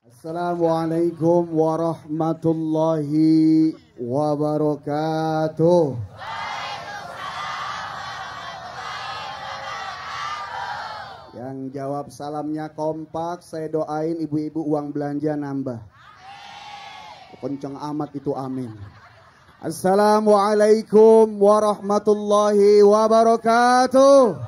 Assalamualaikum warahmatullahi wabarakatuh. Yang jawab salamnya kompak, saya doain ibu-ibu uang belanja nambah. Kenceng amat itu, amin. Assalamualaikum warahmatullahi wabarakatuh.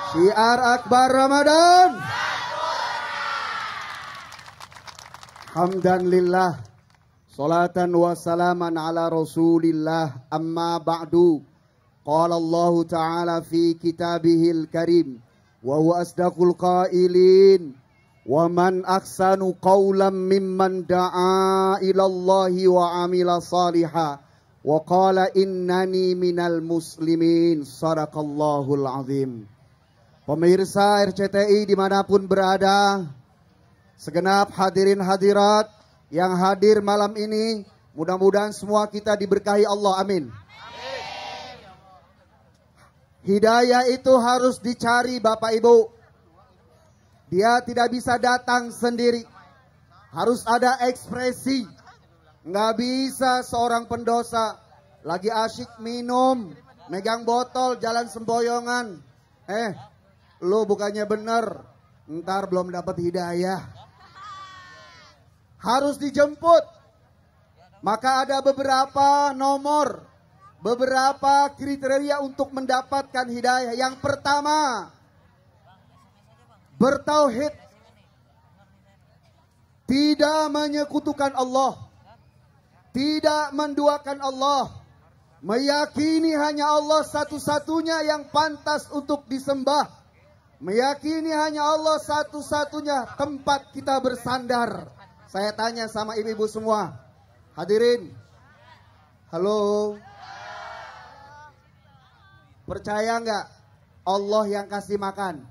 Syiar Akbar Ramadan. Hamdan lillah, salatan wa salaman ala rasulillah, amma ba'du. Qala Allah Ta'ala fi kitabihil karim, wa huwa asdaqul qailin, wa man ahsanu qawlan mimman da'a ilallahi wa amila salihah, wa qala innani minal muslimin. Sadaqallahul azim. Pemirsa RCTI dimanapun berada, segenap hadirin hadirat yang hadir malam ini, mudah-mudahan semua kita diberkahi Allah, amin. Hidayah itu harus dicari Bapak Ibu. Dia tidak bisa datang sendiri, harus ada ekspresi. Nggak bisa seorang pendosa lagi asyik minum, megang botol, jalan semboyongan. Lu bukannya bener, ntar belum dapat hidayah. Harus dijemput. Maka ada beberapa nomor, beberapa kriteria untuk mendapatkan hidayah. Yang pertama, bertauhid, tidak menyekutukan Allah, tidak menduakan Allah, meyakini hanya Allah satu-satunya yang pantas untuk disembah, meyakini hanya Allah satu-satunya tempat kita bersandar. Saya tanya sama ibu-ibu semua, hadirin, halo, percaya nggak Allah yang kasih makan?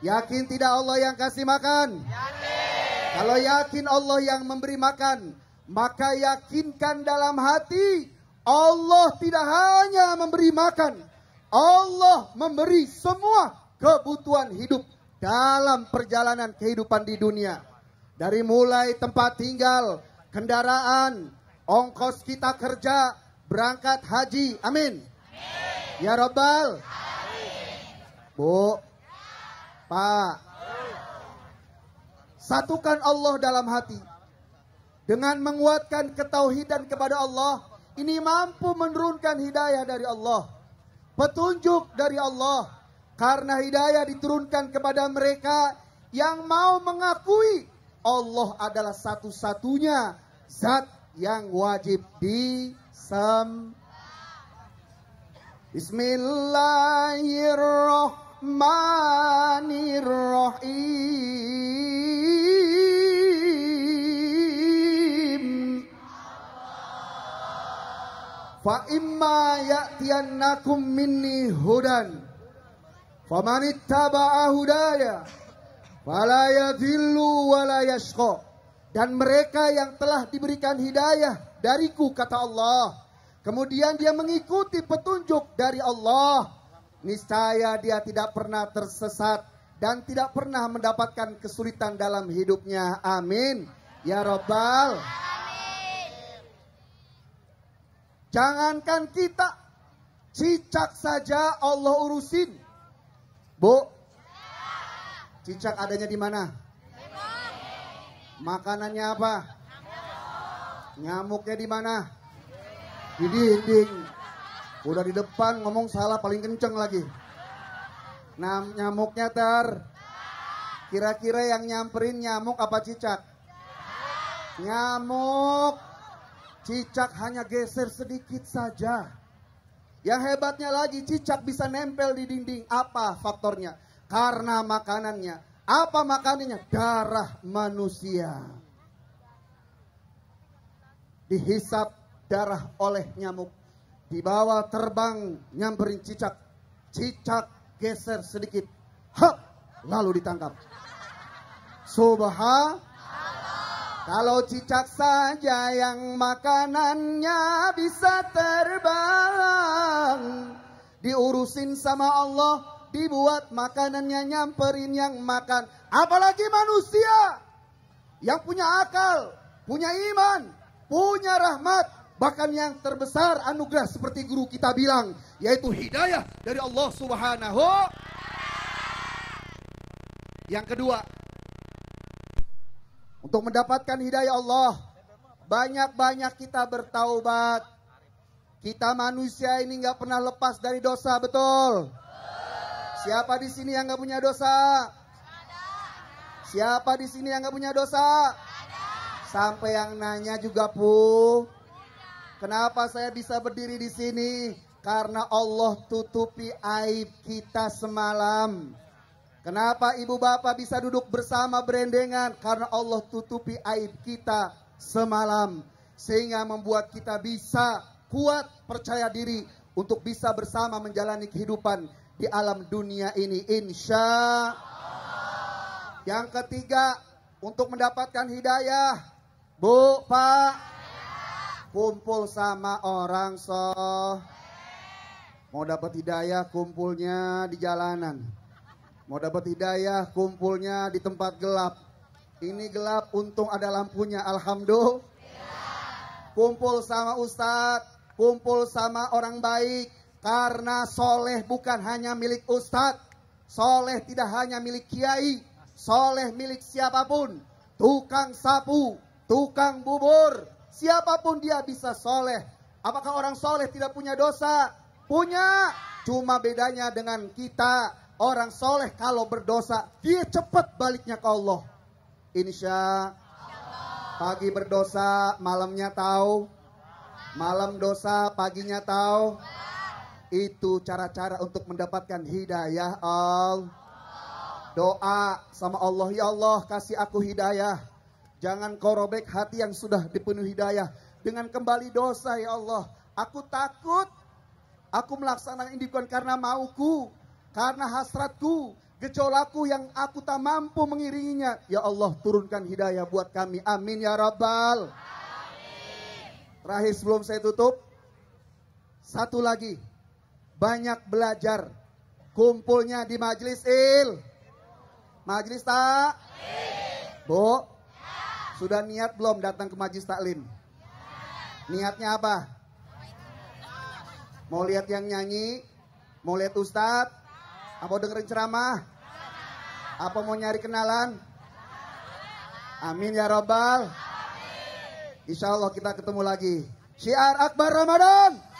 Yakin tidak Allah yang kasih makan? Yakin. Kalau yakin Allah yang memberi makan, maka yakinkan dalam hati Allah tidak hanya memberi makan, Allah memberi semua kebutuhan hidup dalam perjalanan kehidupan di dunia. Dari mulai tempat tinggal, kendaraan, ongkos kita kerja, berangkat haji, amin. Ya Rabbal. Bu, Pak, satukan Allah dalam hati. Dengan menguatkan ketauhidan kepada Allah, ini mampu menurunkan hidayah dari Allah, petunjuk dari Allah. Karena hidayah diturunkan kepada mereka yang mau mengakui Allah adalah satu-satunya zat yang wajib disembah. Bismillahirrahmanirrahim. Fa imma ya'tiyannakum minni hudan famanittaba'a hudaya fala yadhillu wa la yashqa. Dan mereka yang telah diberikan hidayah dariku, kata Allah, kemudian dia mengikuti petunjuk dari Allah, niscaya dia tidak pernah tersesat dan tidak pernah mendapatkan kesulitan dalam hidupnya. Amin. Ya Rabbal. Jangankan kita, cicak saja Allah urusin. Bu, cicak adanya di mana? Makanannya apa? Nyamuknya di mana? Di dinding. Udah di depan ngomong salah paling kenceng lagi. Nah, nyamuknya kira-kira yang nyamperin nyamuk apa cicak? Nyamuk. Cicak hanya geser sedikit saja. Yang hebatnya lagi, cicak bisa nempel di dinding. Apa faktornya? Karena makanannya. Apa makanannya? Darah manusia. Dihisap darah oleh nyamuk. Dibawa terbang nyamperin cicak. Cicak geser sedikit. Hap! Lalu ditangkap. Subhanallah. Kalau cicak saja yang makanannya bisa terbang, diurusin sama Allah, dibuat makanannya nyamperin yang makan. Apalagi manusia yang punya akal, punya iman, punya rahmat. Bahkan yang terbesar anugerah seperti guru kita bilang, yaitu hidayah dari Allah Subhanahu. Yang kedua, untuk mendapatkan hidayah Allah, banyak-banyak kita bertaubat. Kita manusia ini nggak pernah lepas dari dosa, betul? Siapa di sini yang nggak punya dosa? Siapa di sini yang nggak punya dosa? Sampai yang nanya juga, Pu. Kenapa saya bisa berdiri di sini? Karena Allah tutupi aib kita semalam. Kenapa ibu bapak bisa duduk bersama berendengan? Karena Allah tutupi aib kita semalam. Sehingga membuat kita bisa kuat, percaya diri untuk bisa bersama menjalani kehidupan di alam dunia ini, insya Allah. Yang ketiga, untuk mendapatkan hidayah, Bu, Pak, kumpul sama orang mau dapat hidayah kumpulnya di jalanan. Mau dapat hidayah kumpulnya di tempat gelap. Ini gelap, untung ada lampunya, alhamdulillah. Kumpul sama ustadz, kumpul sama orang baik. Karena soleh bukan hanya milik ustadz. Soleh tidak hanya milik kiai. Soleh milik siapapun. Tukang sapu, tukang bubur, siapapun dia bisa soleh. Apakah orang soleh tidak punya dosa? Punya. Cuma bedanya dengan kita, orang soleh kalau berdosa, dia cepat baliknya ke Allah. Insya pagi berdosa, malamnya tahu. Malam dosa, paginya tahu. Itu cara-cara untuk mendapatkan hidayah Allah. Doa sama Allah, ya Allah kasih aku hidayah. Jangan kau robek hati yang sudah dipenuhi hidayah dengan kembali dosa, ya Allah. Aku takut. Aku melaksanakan ini bukan karena mauku, karena hasratku, gejolakku yang aku tak mampu mengiringinya. Ya Allah, turunkan hidayah buat kami. Amin ya Rabbal. Terakhir sebelum saya tutup, satu lagi, banyak belajar. Kumpulnya di majelis majelis tak? Bu, sudah niat belum datang ke majelis taklim? Niatnya apa? Mau lihat yang nyanyi? Mau lihat ustadz? Apa dengerin ceramah? Apa mau nyari kenalan? Amin ya Rabbal. Insya Allah kita ketemu lagi. Syiar Akbar Ramadan.